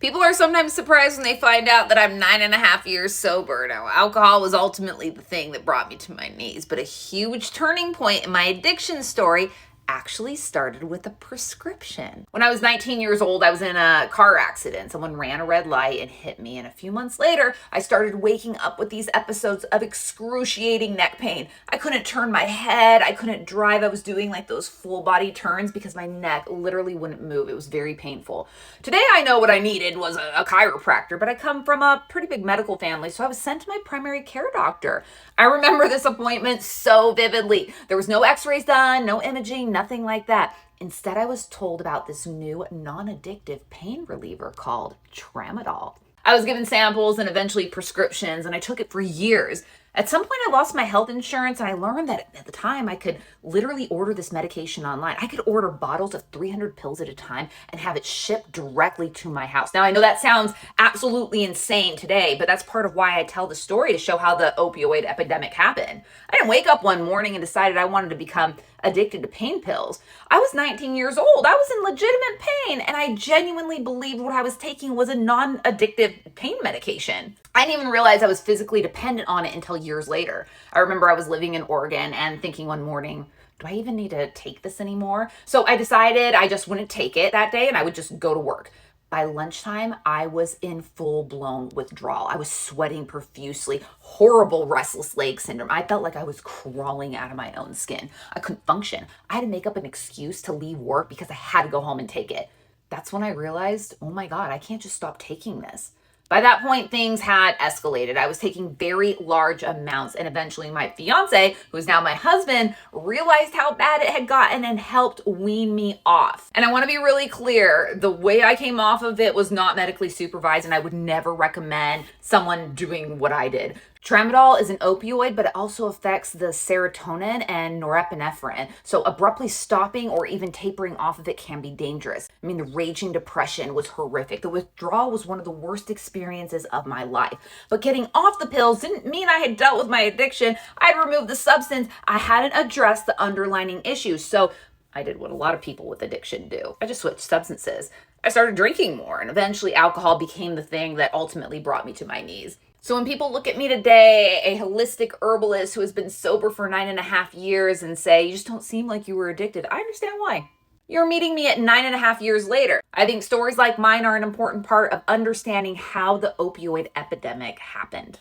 People are sometimes surprised when they find out that I'm 9.5 years sober. Now, alcohol was ultimately the thing that brought me to my knees, but a huge turning point in my addiction story actually started with a prescription. When I was 19 years old, I was in a car accident. Someone ran a red light and hit me. And a few months later, I started waking up with these episodes of excruciating neck pain. I couldn't turn my head. I couldn't drive. I was doing like those full body turns because my neck literally wouldn't move. It was very painful. Today, I know what I needed was a chiropractor, but I come from a pretty big medical family, so I was sent to my primary care doctor. I remember this appointment so vividly. There was no x-rays done, no imaging, nothing like that. Instead, I was told about this new non-addictive pain reliever called Tramadol. I was given samples and eventually prescriptions, and I took it for years. At some point, I lost my health insurance, and I learned that at the time, I could literally order this medication online. I could order bottles of 300 pills at a time and have it shipped directly to my house. Now, I know that sounds absolutely insane today, but that's part of why I tell the story, to show how the opioid epidemic happened. I didn't wake up one morning and decided I wanted to become addicted to pain pills. I was 19 years old. I was in legitimate pain, and I genuinely believed what I was taking was a non-addictive pain medication. I didn't even realize I was physically dependent on it until years later. I remember I was living in Oregon and thinking one morning, do I even need to take this anymore? So I decided I just wouldn't take it that day and I would just go to work. By lunchtime, I was in full-blown withdrawal. I was sweating profusely, horrible restless leg syndrome. I felt like I was crawling out of my own skin. I couldn't function. I had to make up an excuse to leave work because I had to go home and take it. That's when I realized, oh my God, I can't just stop taking this. By that point, things had escalated. I was taking very large amounts, and eventually my fiance, who is now my husband, realized how bad it had gotten and helped wean me off. And I want to be really clear, the way I came off of it was not medically supervised, and I would never recommend someone doing what I did. Tramadol is an opioid, but it also affects the serotonin and norepinephrine. So abruptly stopping or even tapering off of it can be dangerous. I mean, the raging depression was horrific. The withdrawal was one of the worst experiences of my life. But getting off the pills didn't mean I had dealt with my addiction. I'd removed the substance. I hadn't addressed the underlying issues. So I did what a lot of people with addiction do. I just switched substances. I started drinking more, and eventually alcohol became the thing that ultimately brought me to my knees. So when people look at me today, a holistic herbalist who has been sober for 9.5 years, and say, you just don't seem like you were addicted, I understand why. You're meeting me at 9.5 years later. I think stories like mine are an important part of understanding how the opioid epidemic happened.